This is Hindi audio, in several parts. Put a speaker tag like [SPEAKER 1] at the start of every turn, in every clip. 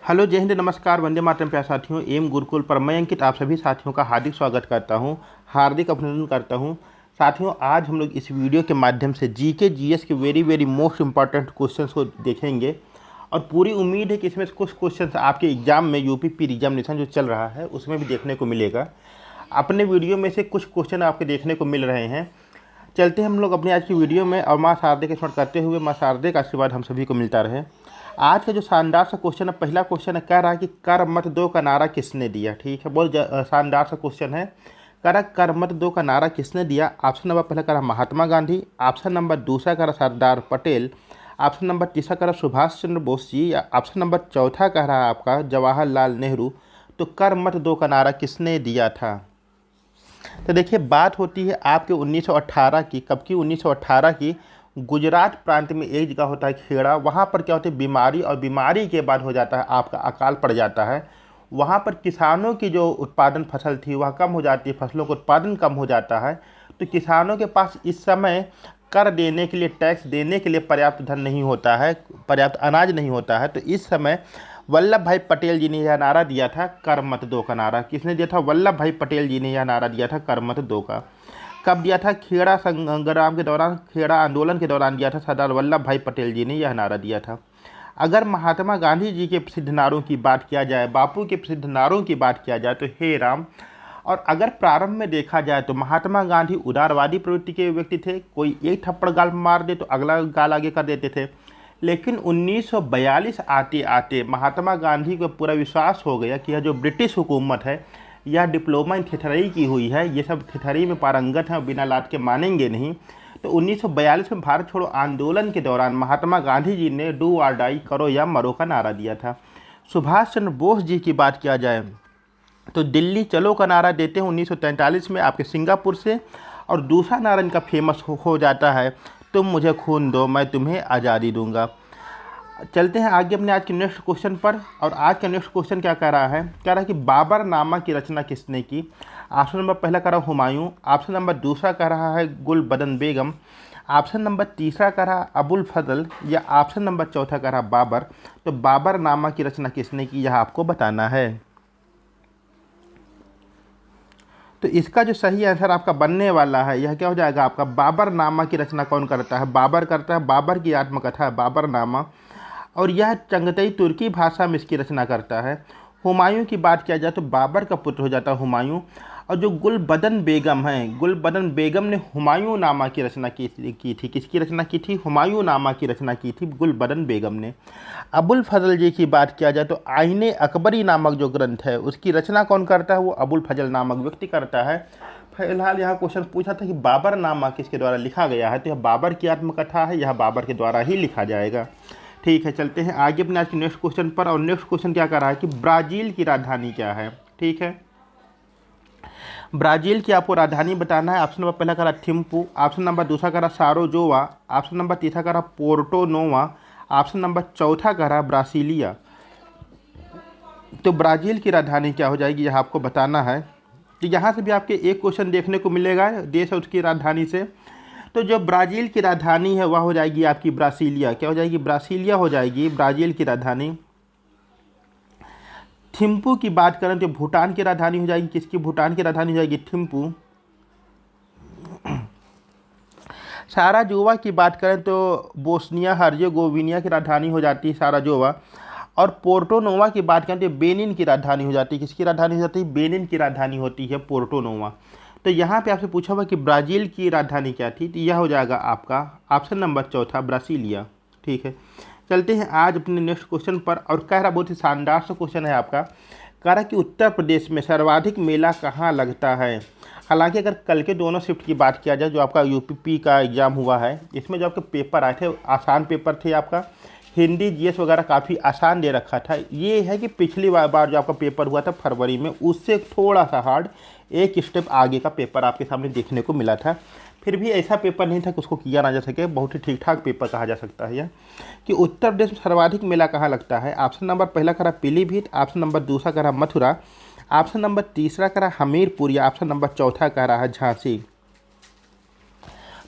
[SPEAKER 1] हेलो, जय हिंद, नमस्कार, वंदे मातरम प्यारे साथियों। एम गुरुकुल पर मैं अंकित आप सभी साथियों का हार्दिक स्वागत करता हूं, हार्दिक अभिनंदन करता हूं। साथियों, आज हम लोग इस वीडियो के माध्यम से जीके जीएस के very very most important questions को देखेंगे और पूरी उम्मीद है कि इसमें से कुछ क्वेश्चंस आपके एग्जाम में यूपी एग्जामिनेशन जो चल रहा है उसमें भी देखने को मिलेगा। अपने वीडियो में से कुछ क्वेश्चन आपके देखने को मिल रहे हैं। चलते हैं हम लोग अपनी आज की वीडियो में और माँ शारदे के स्मरण करते हुए माँ शारदे का आशीर्वाद हम सभी को मिलता रहे। आज का जो शानदार सा क्वेश्चन है, पहला क्वेश्चन है, कह रहा है कि कर मत दो का नारा किसने दिया। ठीक है, बहुत शानदार सा क्वेश्चन है। कह रहा कर मत दो का नारा किसने दिया। ऑप्शन नंबर पहला कह रहा महात्मा गांधी, ऑप्शन नंबर दूसरा कह रहा सरदार पटेल, ऑप्शन नंबर तीसरा कह रहा सुभाष चंद्र बोस जी, या ऑप्शन नंबर चौथा कह रहा है आपका जवाहरलाल नेहरू। तो कर मत दो का नारा किसने दिया था। तो देखिए, बात होती है आपके 1918 की। कब की? 1918 की। गुजरात प्रांत में एक जगह होता है खेड़ा, वहाँ पर क्या होती है बीमारी, और बीमारी के बाद हो जाता है आपका अकाल पड़ जाता है। वहाँ पर किसानों की जो उत्पादन फसल थी वह कम हो जाती है, फसलों का उत्पादन कम हो जाता है। तो किसानों के पास इस समय कर देने के लिए, टैक्स देने के लिए पर्याप्त धन नहीं होता है, पर्याप्त अनाज नहीं होता है। तो इस समय वल्लभ भाई पटेल जी ने यह नारा दिया था, कर मत दो का नारा। किसने दिया था? वल्लभ भाई पटेल जी ने यह नारा दिया था, कर मत दो का। कब दिया था? खेड़ा संग्राम के दौरान, खेड़ा आंदोलन के दौरान दिया था। सरदार वल्लभ भाई पटेल जी ने यह नारा दिया था। अगर महात्मा गांधी जी के प्रसिद्ध नारों की बात किया जाए, बापू के प्रसिद्ध नारों की बात किया जाए, तो हे राम। और अगर प्रारंभ में देखा जाए तो महात्मा गांधी उदारवादी प्रवृत्ति के व्यक्ति थे। कोई एक थप्पड़ गाल मार दे तो अगला गाल आगे कर देते थे। लेकिन 1942 आते आते महात्मा गांधी को पूरा विश्वास हो गया कि यह जो ब्रिटिश हुकूमत है यह डिप्लोमा इन थिथरई की हुई है, ये सब थिथरई में पारंगत हैं और बिना लात के मानेंगे नहीं। तो 1942 में भारत छोड़ो आंदोलन के दौरान महात्मा गांधी जी ने डू और डाई, करो या मरो का नारा दिया था। सुभाष चंद्र बोस जी की बात किया जाए तो दिल्ली चलो का नारा देते हैं 1943 में आपके सिंगापुर से। और दूसरा नारा इनका फेमस हो जाता है, तुम मुझे खून दो मैं तुम्हें आज़ादी दूंगा। चलते हैं आगे अपने आज के नेक्स्ट क्वेश्चन पर। और आज का नेक्स्ट क्वेश्चन क्या कह रहा है? कह रहा है कि बाबर नामा की रचना किसने की। ऑप्शन नंबर पहला कह रहा है हुमायूं, ऑप्शन नंबर दूसरा कह रहा है गुलबदन बेगम, ऑप्शन नंबर तीसरा कह रहा है अबुल फजल, या ऑप्शन नंबर चौथा कह रहा है बाबर। तो बाबर नामा की रचना किसने की, यह आपको बताना है। तो इसका जो सही आंसर आपका बनने वाला है यह क्या हो जाएगा आपका, बाबर नामा की रचना कौन करता है? बाबर करता है। बाबर की आत्मकथा है बाबर नामा, और यह चंगतई तुर्की भाषा में इसकी रचना करता है। हुमायूं की बात किया जाए तो बाबर का पुत्र हो जाता है हुमायूं। और जो गुलबदन बेगम हैं, गुलबदन बेगम ने हुमायूं नामा की रचना की थी। किसकी रचना की थी? हुमायूं नामा की रचना की थी गुलबदन बेगम ने। अबुल फजल जी की बात किया जाए तो आईने अकबरी नामक जो ग्रंथ है उसकी रचना कौन करता है? वो अबुल फजल नामक व्यक्ति करता है। फिलहाल यहाँ क्वेश्चन पूछा था कि बाबर नामा किसके द्वारा लिखा गया है, तो यह बाबर की आत्मकथा है, यह बाबर के द्वारा ही लिखा जाएगा। ठीक है, चलते हैं आगे अपने आज के नेक्स्ट क्वेश्चन पर। और नेक्स्ट क्वेश्चन क्या कर रहा है कि ब्राज़ील की राजधानी क्या है। ठीक है, ब्राज़ील की आपको राजधानी बताना है। ऑप्शन नंबर पहला कह रहा थिम्पू, ऑप्शन नंबर दूसरा कह रहा सारोजोवा, ऑप्शन नंबर तीसरा कह रहा पोर्टो नोवा, ऑप्शन नंबर चौथा कह रहा ब्रासीलिया। तो ब्राज़ील की राजधानी क्या हो जाएगी यह आपको बताना है। तो यहाँ से भी आपके एक क्वेश्चन देखने को मिलेगा देश और उसकी राजधानी से। तो जो ब्राज़ील की राजधानी है वह हो जाएगी आपकी ब्रासीलिया। क्या हो जाएगी? ब्रासीलिया हो जाएगी ब्राज़ील की राजधानी। थिम्पू की बात करें तो भूटान की राजधानी हो जाएगी। किसकी? भूटान की राजधानी हो जाएगी थिम्पू। साराजोवा की बात करें तो बोस्निया हर्जेगोविनिया की राजधानी हो जाती है साराजोवा। और पोर्टो नोवा की बात करें तो बेनिन की राजधानी हो जाती है। किसकी राजधानी हो जाती है? बेनिन की राजधानी होती है पोर्टो नोवा। तो यहाँ पे आपसे पूछा हुआ कि ब्राज़ील की राजधानी क्या थी, तो यह हो जाएगा आपका ऑप्शन नंबर चौथा ब्रासीलिया। ठीक है, चलते हैं आज अपने नेक्स्ट क्वेश्चन पर। और कह रहा बहुत ही शानदार सा क्वेश्चन है आपका। कह रहा कि उत्तर प्रदेश में सर्वाधिक मेला कहाँ लगता है। हालांकि अगर कल के दोनों शिफ्ट की बात किया जाए जो आपका यूपी का एग्ज़ाम हुआ है, इसमें जो आपके पेपर आए थे आसान पेपर थे। आपका हिंदी जीएस वगैरह काफ़ी आसान दे रखा था। ये है कि पिछली बार जो आपका पेपर हुआ था फरवरी में, उससे थोड़ा सा हार्ड, एक स्टेप आगे का पेपर आपके सामने देखने को मिला था। फिर भी ऐसा पेपर नहीं था कि उसको किया ना जा सके, बहुत ही ठीक ठाक पेपर कहा जा सकता है यह। कि उत्तर प्रदेश में सर्वाधिक मेला कहाँ लगता है। ऑप्शन नंबर पहला करा पीलीभीत, ऑप्शन नंबर दूसरा करा मथुरा, ऑप्शन नंबर तीसरा करा हमीरपुर, या ऑप्शन नंबर चौथा कह रहा है झांसी।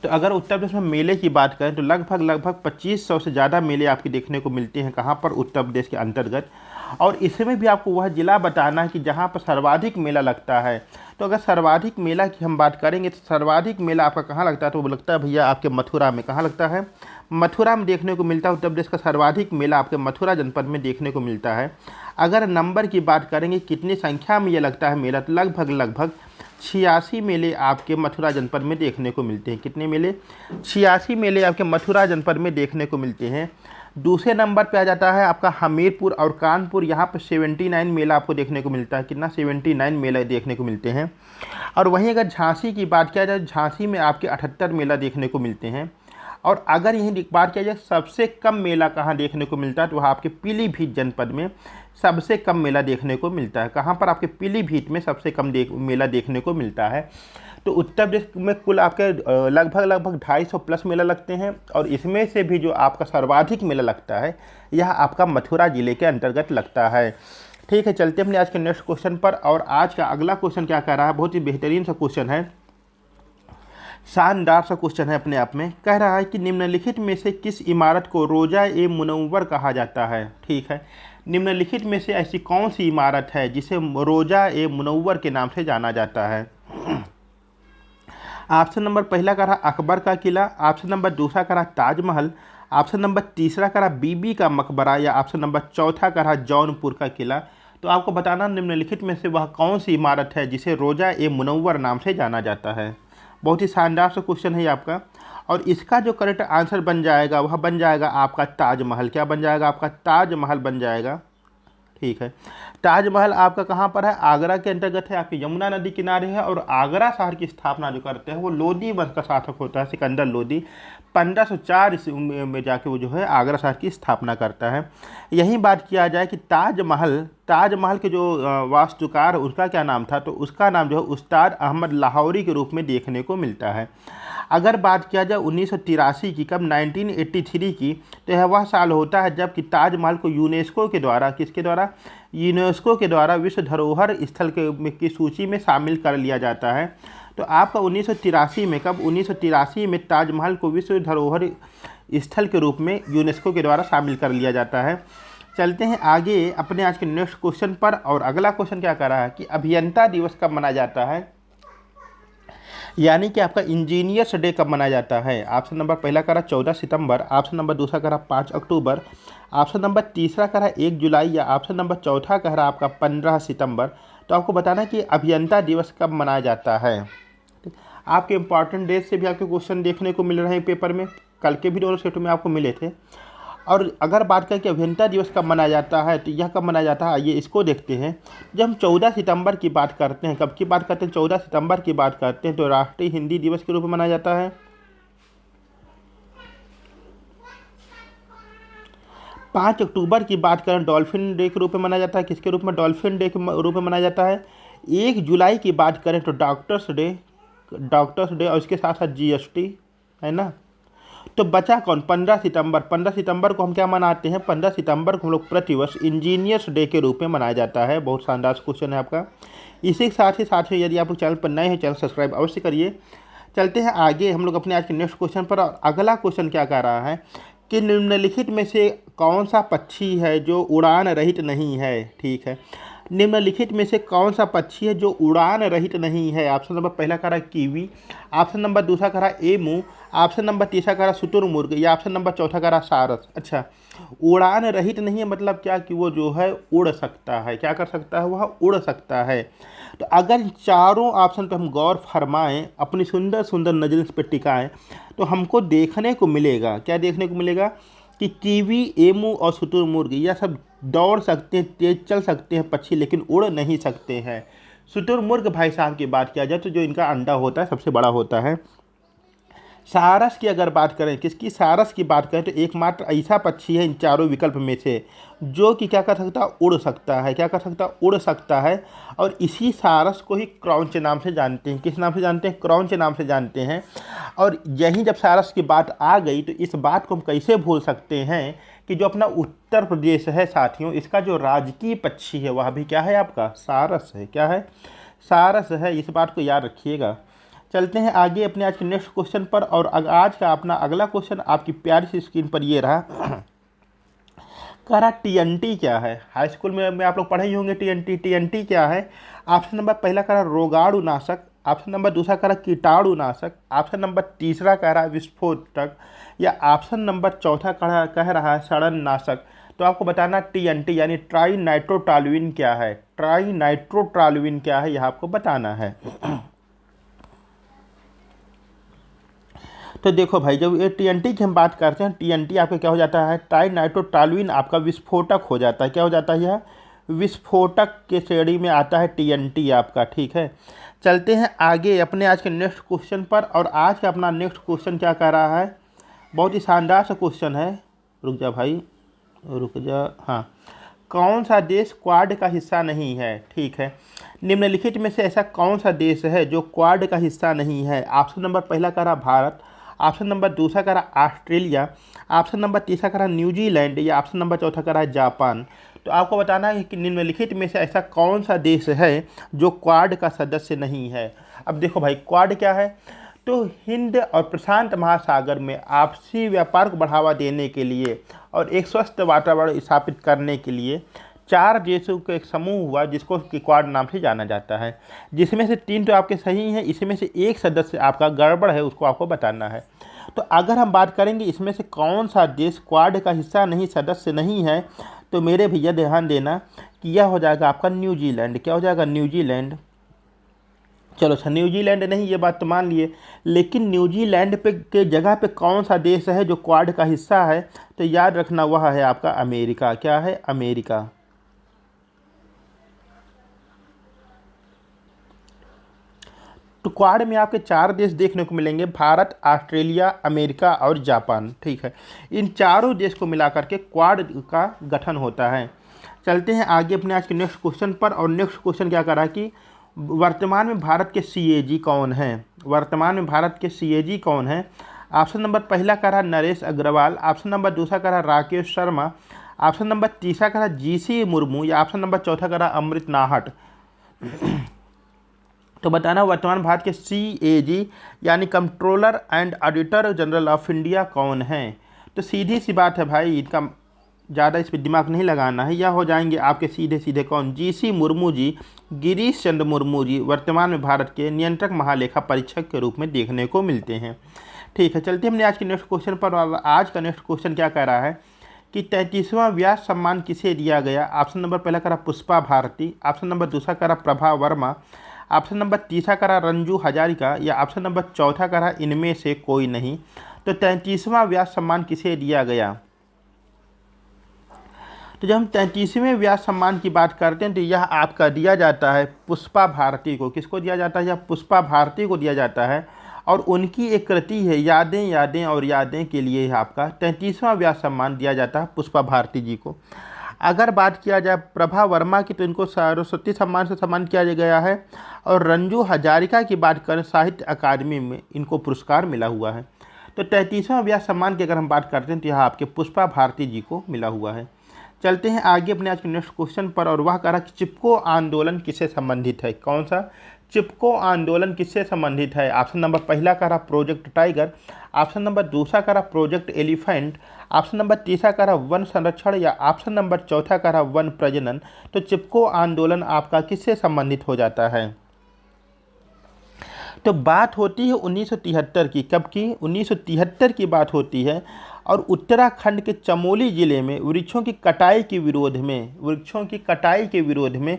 [SPEAKER 1] तो अगर उत्तर प्रदेश में मेले की बात करें तो लगभग 2500 से ज़्यादा मेले आपके देखने को मिलते हैं कहाँ पर, उत्तर प्रदेश के अंतर्गत। और इसमें भी आपको वह ज़िला बताना है कि जहाँ पर सर्वाधिक मेला लगता है। तो अगर सर्वाधिक मेला की हम बात करेंगे तो सर्वाधिक मेला आपका कहाँ लगता है, तो वो लगता है भैया आपके मथुरा में। कहाँ लगता है? मथुरा में देखने को मिलता है। उत्तर प्रदेश का सर्वाधिक मेला आपके मथुरा जनपद में देखने को मिलता है। अगर नंबर की बात करेंगे कितनी संख्या में ये लगता है मेला, तो लगभग 86 मेले आपके मथुरा जनपद में देखने को मिलते हैं। कितने मेले? 86 मेले आपके मथुरा जनपद में देखने को मिलते हैं। दूसरे नंबर पे आ जाता है आपका हमीरपुर और कानपुर, यहाँ पर 79 मेला आपको देखने को मिलता है। कितना? 79 मेला देखने को मिलते हैं। और वहीं अगर झांसी की बात किया जाए, झांसी में आपके 78 मेला देखने को मिलते हैं। और अगर यहीं बात किया जाए सबसे कम मेला कहाँ देखने को मिलता है, तो वह आपके पीलीभीत जनपद में सबसे कम मेला देखने को मिलता है। कहाँ पर? आपके पीलीभीत में सबसे कम मेला देखने को मिलता है। तो उत्तर प्रदेश में कुल आपके लगभग 250 प्लस मेला लगते हैं। और इसमें से भी जो आपका सर्वाधिक मेला लगता है यह आपका मथुरा जिले के अंतर्गत लगता है। ठीक है, चलते हैं अपने आज के नेक्स्ट क्वेश्चन पर। और आज का अगला क्वेश्चन क्या कह रहा है, बहुत ही बेहतरीन सा क्वेश्चन है, शानदार सा क्वेश्चन है अपने आप में। कह रहा है कि निम्नलिखित में से किस इमारत को रोजा ए मुनव्वर कहा जाता है। ठीक है, निम्नलिखित में से ऐसी कौन सी इमारत है जिसे रोजा ए मुनव्वर के नाम से जाना जाता है। ऑप्शन नंबर पहला कह रहा अकबर का किला, ऑप्शन नंबर दूसरा कह रहा ताजमहल, ऑप्शन नंबर तीसरा कह रहा बीबी का मकबरा, या ऑप्शन नंबर चौथा कह रहा जौनपुर का किला। तो आपको बताना निम्नलिखित में से वह कौन सी इमारत है जिसे रोजा ए मुनव्वर नाम से जाना जाता है। बहुत ही शानदार सा क्वेश्चन है आपका। और इसका जो करेक्ट आंसर बन जाएगा वह बन जाएगा आपका ताजमहल। क्या बन जाएगा? आपका ताजमहल बन जाएगा। ठीक है, ताजमहल आपका कहाँ पर है? आगरा के अंतर्गत है, आपकी यमुना नदी किनारे है। और आगरा शहर की स्थापना जो करते हैं वो लोदी वंश का शासक होता है, सिकंदर लोदी। 1504 ईस्वी में जाके वो जो है आगरा शहर की स्थापना करता है। यही बात किया जाए कि ताजमहल के जो वास्तुकार उसका क्या नाम था, तो उसका नाम जो है उस्ताद अहमद लाहौरी के रूप में देखने को मिलता है। अगर बात किया जाए 1983 की, कब? 1983 की, तो यह वह साल होता है जब कि ताजमहल को यूनेस्को के द्वारा, किसके द्वारा? यूनेस्को के द्वारा विश्व धरोहर स्थल की सूची में शामिल कर लिया जाता है। तो आपका 1983 में, कब? 1983 में ताजमहल को विश्व धरोहर स्थल के रूप में यूनेस्को के द्वारा शामिल कर लिया जाता है। चलते हैं आगे अपने आज के नेक्स्ट क्वेश्चन पर। और अगला क्वेश्चन क्या कर रहा है कि अभियंता दिवस कब मनाया जाता है, यानी कि आपका इंजीनियर्स डे कब मनाया जाता है। ऑप्शन नंबर पहला करा 14 सितंबर, ऑप्शन नंबर दूसरा करा 5 अक्टूबर, ऑप्शन नंबर तीसरा करा 1 जुलाई, या ऑप्शन नंबर चौथा कह रहा आपका 15 सितंबर। तो आपको बताना है कि अभियंता दिवस कब मनाया जाता है। आपके इंपॉर्टेंट डेट से भी आपके क्वेश्चन देखने को मिल रहे हैं पेपर में, कल के भी दोनों सेटों में आपको मिले थे। और अगर बात करें कि अभियंता दिवस कब मनाया जाता है, तो यह कब मनाया जाता है, आइए इसको देखते हैं। जब हम 14 सितंबर की बात करते हैं, कब की बात करते हैं? 14 सितंबर की बात करते हैं, तो राष्ट्रीय हिंदी दिवस के रूप में मनाया जाता है। 5 अक्टूबर की बात करें, डॉल्फिन डे के रूप में मनाया जाता है। किसके रूप में? डॉल्फिन डे के रूप में मनाया जाता है। 1 जुलाई की बात करें तो डॉक्टर्स डे और इसके साथ साथ जीएसटी, है ना। तो बचा कौन? 15 सितंबर। 15 सितंबर को हम क्या मनाते हैं? 15 सितंबर को हम लोग प्रतिवर्ष इंजीनियर्स डे के रूप में मनाया जाता है। बहुत शानदार क्वेश्चन है आपका। इसी के साथ ही यदि आप चैनल पर नए हैं, चैनल सब्सक्राइब अवश्य करिए। चलते हैं आगे हम लोग अपने आज के नेक्स्ट क्वेश्चन पर। और अगला क्वेश्चन क्या कह रहा है कि निम्नलिखित में से कौन सा पक्षी है जो उड़ान रहित नहीं है। ठीक है, निम्नलिखित में से कौन सा पक्षी है जो उड़ान रहित नहीं है। ऑप्शन नंबर पहला कह रहा है कीवी, ऑप्शन नंबर दूसरा कह रहा है एमू, ऑप्शन नंबर तीसरा कह रहा है शुतुरमुर्ग, या ऑप्शन नंबर चौथा कह रहा है सारस। अच्छा, उड़ान रहित नहीं है मतलब क्या कि वो जो है उड़ सकता है। क्या कर सकता है? वह उड़ सकता है। तो अगर इन चारों ऑप्शन पर हम गौर फरमाएं, अपनी सुंदर सुंदर नजर इस पर टिकाएं, तो हमको देखने को मिलेगा, क्या देखने को मिलेगा कि कीवी, एमू और शुतुरमुर्ग यह सब दौड़ सकते हैं, तेज चल सकते हैं पक्षी, लेकिन उड़ नहीं सकते हैं। शुतुरमुर्ग भाई साहब की बात किया जाए तो जो इनका अंडा होता है सबसे बड़ा होता है। सारस की अगर बात करें, किसकी? सारस की बात करें तो एकमात्र ऐसा पक्षी है इन चारों विकल्प में से जो कि क्या कर सकता है? उड़ सकता है। क्या कर सकता है? उड़ सकता है। और इसी सारस को ही क्रॉंच नाम से जानते हैं। किस नाम से जानते हैं? क्रॉंच नाम से जानते हैं। और यहीं जब सारस की बात आ गई तो इस बात को हम कैसे भूल सकते हैं कि जो अपना उत्तर प्रदेश है साथियों, इसका जो राजकीय पक्षी है वह भी क्या है? आपका सारस है। क्या है? सारस है। इस बात को याद रखिएगा। चलते हैं आगे अपने आज के नेक्स्ट क्वेश्चन पर। और आज का अपना अगला क्वेश्चन आपकी प्यारी सी स्क्रीन पर ये रहा। कह रहा टीएनटी क्या है। हाई स्कूल में आप लोग पढ़े ही होंगे टीएनटी। टीएनटी क्या है? ऑप्शन नंबर पहला कह रहा रोगाणुनाशक, ऑप्शन नंबर दूसरा कह रहा कीटाणुनाशक, ऑप्शन नंबर तीसरा कह रहा विस्फोटक, या ऑप्शन नंबर चौथा कह रहा है सड़ननाशक। तो आपको बताना टीएनटी यानी ट्राई नाइट्रोटॉलुइन क्या है। ट्राई नाइट्रोटॉलुइन क्या है, यह आपको बताना है। तो देखो भाई, जब ये टीएनटी की हम बात करते हैं, टीएनटी आपका क्या हो जाता है, ट्राई नाइट्रोटॉलुइन आपका विस्फोटक हो जाता है। क्या हो जाता है? यह विस्फोटक के श्रेणी में आता है टीएनटी आपका। ठीक है, चलते हैं आगे अपने आज के नेक्स्ट क्वेश्चन पर। और आज का अपना नेक्स्ट क्वेश्चन क्या कह रहा है, बहुत ही शानदार सा क्वेश्चन है। रुक जा भाई, रुक जा। हाँ, कौन सा देश क्वाड का हिस्सा नहीं है? ठीक है, निम्नलिखित में से ऐसा कौन सा देश है जो क्वाड का हिस्सा नहीं है? ऑप्शन नंबर पहला कह रहा भारत, ऑप्शन नंबर दूसरा कह रहा ऑस्ट्रेलिया, ऑप्शन नंबर तीसरा कह रहा न्यूजीलैंड, या ऑप्शन नंबर चौथा कह रहा जापान। तो आपको बताना है कि निम्नलिखित में से ऐसा कौन सा देश है जो क्वाड का सदस्य नहीं है। अब देखो भाई, क्वाड क्या है? तो हिंद और प्रशांत महासागर में आपसी व्यापार को बढ़ावा देने के लिए और एक स्वस्थ वातावरण स्थापित करने के लिए 4 देशों का एक समूह हुआ जिसको क्वाड नाम से जाना जाता है, जिसमें से 3 तो आपके सही हैं, इसमें से एक सदस्य आपका गड़बड़ है, उसको आपको बताना है। तो अगर हम बात करेंगे इसमें से कौन सा देश क्वाड का हिस्सा नहीं, सदस्य नहीं है, तो मेरे भैया ध्यान देना कि यह हो जाएगा आपका न्यूजीलैंड। क्या हो जाएगा? न्यूजीलैंड। चलो अच्छा, न्यूजीलैंड नहीं, ये बात तो मान लिए, लेकिन न्यूजीलैंड पे के जगह पे कौन सा देश है जो क्वाड का हिस्सा है? तो याद रखना वह है आपका अमेरिका। क्या है? अमेरिका। तो क्वाड में आपके 4 देश देखने को मिलेंगे, भारत, ऑस्ट्रेलिया, अमेरिका और जापान। ठीक है, इन चारों देश को मिलाकर के क्वाड का गठन होता है। चलते हैं आगे अपने आज के नेक्स्ट क्वेश्चन पर। और नेक्स्ट क्वेश्चन क्या कर रहा है कि वर्तमान में भारत के सीएजी कौन हैं? वर्तमान में भारत के सीएजी कौन हैं? ऑप्शन नंबर पहला कह रहा नरेश अग्रवाल, ऑप्शन नंबर दूसरा कह रहा राकेश शर्मा, ऑप्शन नंबर तीसरा कह रहा जीसी मुर्मू, या ऑप्शन नंबर चौथा कह रहा अमृत नाहट। तो बताना वर्तमान भारत के सीएजी यानी controller and auditor general of India कौन हैं? तो सीधी सी बात है भाई, इनका ज़्यादा इस पर दिमाग नहीं लगाना है, यह हो जाएंगे आपके सीधे सीधे कौन? जीसी मुर्मू जी, गिरीश चंद्र मुर्मू जी वर्तमान में भारत के नियंत्रक महालेखा परीक्षक के रूप में देखने को मिलते हैं। ठीक है, चलते हमने आज के नेक्स्ट क्वेश्चन पर। और आज का नेक्स्ट क्वेश्चन क्या कह रहा है कि 33वां व्यास सम्मान किसे दिया गया? ऑप्शन नंबर पहला कह रहा पुष्पा भारती, ऑप्शन नंबर दूसरा कह रहा प्रभा वर्मा, ऑप्शन नंबर तीसरा कह रहा रंजू हजारिका, या ऑप्शन नंबर चौथा कह रहा इनमें से कोई नहीं। तो 33वां व्यास सम्मान किसे दिया गया? तो जब हम 33वें व्यास सम्मान की बात करते हैं तो यह आपका दिया जाता है पुष्पा भारती को। किसको दिया जाता है? यह पुष्पा भारती को दिया जाता है, और उनकी एक कृति है यादें यादें और यादें के लिए आपका 33वां व्यास सम्मान दिया जाता है पुष्पा भारती जी को। अगर बात किया जाए प्रभा वर्मा की, तो इनको सरस्वती सम्मान से सम्मान किया गया है, और रंजू हजारिका की बात करें साहित्य अकादमी में इनको पुरस्कार मिला हुआ है। तो 33वां व्यास सम्मान की अगर हम बात करते हैं तो यह आपके पुष्पा भारती जी को मिला हुआ है। चलते हैं आगे अपने आज के नेक्स्ट क्वेश्चन पर। और वह कह रहा कि चिपको आंदोलन किससे संबंधित है? कौन सा? चिपको आंदोलन किससे संबंधित है? ऑप्शन नंबर पहला कह रहा प्रोजेक्ट टाइगर, ऑप्शन नंबर दूसरा कह रहा प्रोजेक्ट एलिफेंट, ऑप्शन नंबर तीसरा कह रहा वन संरक्षण, या ऑप्शन नंबर चौथा कह रहा वन प्रजनन। तो चिपको आंदोलन आपका किससे संबंधित हो जाता है? तो बात होती है 1973 की। कब की? 1973 की बात होती है, और उत्तराखंड के चमोली ज़िले में वृक्षों की कटाई के विरोध में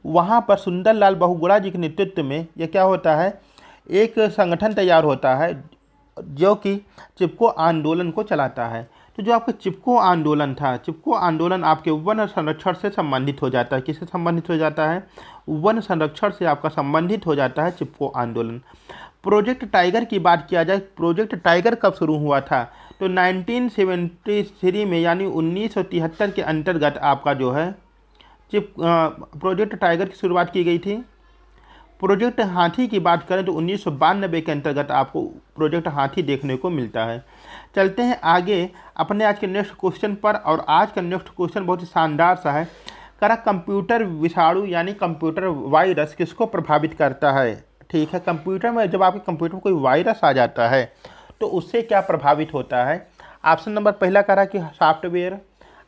[SPEAKER 1] वहाँ पर सुंदरलाल बहुगुणा जी के नेतृत्व में यह क्या होता है, एक संगठन तैयार होता है जो कि चिपको आंदोलन को चलाता है। तो जो आपका चिपको आंदोलन था, चिपको आंदोलन आपके वन संरक्षण से संबंधित हो जाता है। किससे संबंधित हो जाता है? वन संरक्षण से आपका संबंधित हो जाता है चिपको आंदोलन। प्रोजेक्ट टाइगर की बात किया जाए, प्रोजेक्ट टाइगर कब शुरू हुआ था? तो 1973 में, यानी 1973 के अंतर्गत आपका जो है प्रोजेक्ट टाइगर की शुरुआत की गई थी। प्रोजेक्ट हाथी की बात करें तो 1992 के अंतर्गत आपको प्रोजेक्ट हाथी देखने को मिलता है। चलते हैं आगे अपने आज के नेक्स्ट क्वेश्चन पर। और आज का नेक्स्ट क्वेश्चन बहुत ही शानदार सा है। करा कंप्यूटर विषाणु यानी कंप्यूटर वायरस किसको प्रभावित करता है? ठीक है। कंप्यूटर में जब आपके कंप्यूटर में कोई वायरस आ जाता है तो उससे क्या प्रभावित होता है। ऑप्शन नंबर पहला करा कि सॉफ्टवेयर,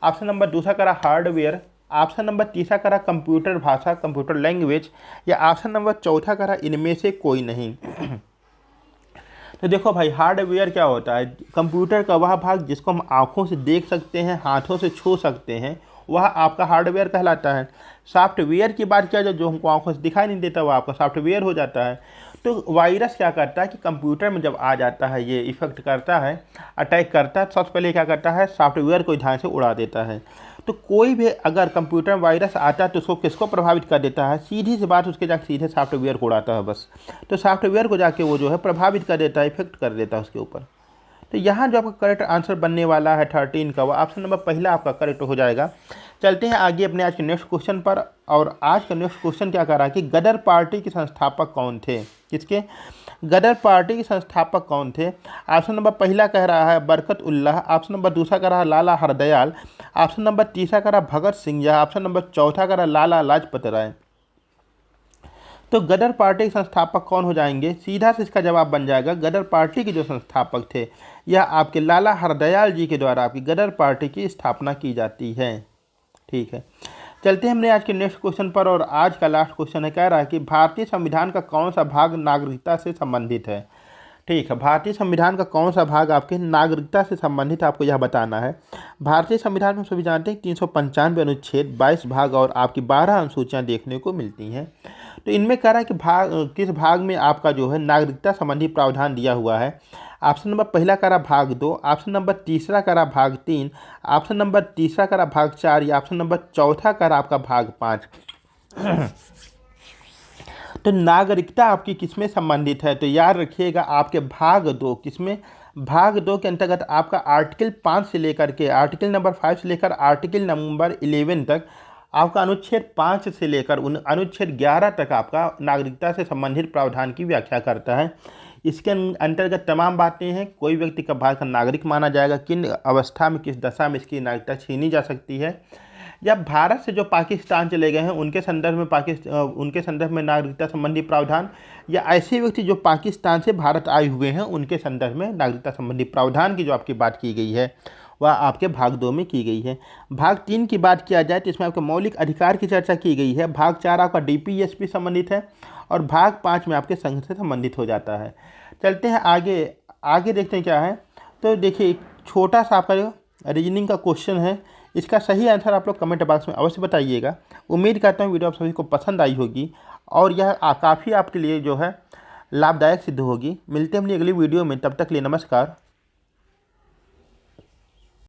[SPEAKER 1] ऑप्शन नंबर दूसरा करा हार्डवेयर, ऑप्शन नंबर तीसरा करा कंप्यूटर भाषा कंप्यूटर लैंग्वेज, या ऑप्शन नंबर चौथा करा इनमें से कोई नहीं। तो देखो भाई, हार्डवेयर क्या होता है, कंप्यूटर का वह भाग जिसको हम आँखों से देख सकते हैं, हाथों से छू सकते हैं, वह आपका हार्डवेयर कहलाता है। सॉफ्टवेयर की बात किया जाए, जो हमको आंखों से दिखाई नहीं देता, वह आपका सॉफ्टवेयर हो जाता है। तो वायरस क्या करता है कि कंप्यूटर में जब आ जाता है, ये इफेक्ट करता है, अटैक करता है, सबसे पहले क्या करता है, सॉफ्टवेयर को ध्यान से उड़ा देता है। तो कोई भी अगर कंप्यूटर में वायरस आता है तो उसको किसको प्रभावित कर देता है, सीधी सी बात, उसके जाके सीधे सॉफ्टवेयर को उड़ाता है बस। तो सॉफ्टवेयर को जाके वो जो है प्रभावित कर देता है, इफेक्ट कर देता है उसके ऊपर। तो यहाँ जो आपका करेक्ट आंसर बनने वाला है 13 का, वो ऑप्शन नंबर पहला आपका करेक्ट हो जाएगा। चलते हैं आगे अपने आज के नेक्स्ट क्वेश्चन पर। और आज का नेक्स्ट क्वेश्चन क्या कर रहा है कि गदर पार्टी के संस्थापक कौन थे। किसके, गदर पार्टी के संस्थापक कौन थे। ऑप्शन नंबर पहला कह रहा है बरकत उल्लाह, ऑप्शन नंबर दूसरा कह रहा है लाला हरदयाल, ऑप्शन नंबर तीसरा कह रहा है भगत सिंह, या ऑप्शन नंबर चौथा कह रहा है लाला लाजपत राय। तो गदर पार्टी के संस्थापक कौन हो जाएंगे, सीधा से इसका जवाब बन जाएगा गदर पार्टी के जो संस्थापक थे, यह आपके लाला हरदयाल जी के द्वारा आपकी गदर पार्टी की स्थापना की जाती है। ठीक है, चलते हैं हमने आज के नेक्स्ट क्वेश्चन पर। और आज का लास्ट क्वेश्चन है, कह रहा है कि भारतीय संविधान का कौन सा भाग नागरिकता से संबंधित है। ठीक है, भारतीय संविधान का कौन सा भाग आपके नागरिकता से संबंधित, आपको यह बताना है। भारतीय संविधान में सभी जानते हैं 395 अनुच्छेद, 22 भाग और आपकी 12 अनुसूचियाँ देखने को मिलती हैं। तो इनमें कह रहा है कि किस भाग में आपका जो है नागरिकता संबंधी प्रावधान दिया हुआ है। ऑप्शन नंबर पहला करा भाग 2, ऑप्शन नंबर तीसरा करा भाग 3, ऑप्शन नंबर तीसरा करा भाग 4, या ऑप्शन नंबर चौथा करा आपका भाग 5। तो नागरिकता आपकी किसमें संबंधित है, तो याद रखिएगा आपके भाग 2 किसमें, भाग 2 के अंतर्गत आपका आर्टिकल 5 से लेकर के आर्टिकल नंबर 5 से लेकर आर्टिकल नंबर 11 तक, आपका अनुच्छेद 5 से लेकर अनुच्छेद 11 तक आपका नागरिकता से संबंधित प्रावधान की व्याख्या करता है। इसके अंतर्गत तमाम बातें हैं, कोई व्यक्ति कब भारत का नागरिक माना जाएगा, किन अवस्था में किस दशा में इसकी नागरिकता छीनी जा सकती है, या भारत से जो पाकिस्तान चले गए हैं उनके संदर्भ में उनके संदर्भ में नागरिकता संबंधी प्रावधान, या ऐसे व्यक्ति जो पाकिस्तान से भारत आए हुए हैं उनके संदर्भ में नागरिकता संबंधी प्रावधान की जो आपकी बात की गई है वह आपके भाग 2 में की गई है। भाग 3 की बात किया जाए तो इसमें आपके मौलिक अधिकार की चर्चा की गई है। भाग 4 आपका DPSP संबंधित है और भाग 5 में आपके संघ से संबंधित हो जाता है। चलते हैं आगे देखते हैं क्या है। तो देखिए, एक छोटा सा आपका रीजनिंग का क्वेश्चन है, इसका सही आंसर आप लोग कमेंट बॉक्स में अवश्य बताइएगा। उम्मीद करता हूँ वीडियो आप सभी को पसंद आई होगी और यह काफ़ी आपके लिए जो है लाभदायक सिद्ध होगी। मिलते हैं अपनी अगली वीडियो में, तब तक के लिए नमस्कार।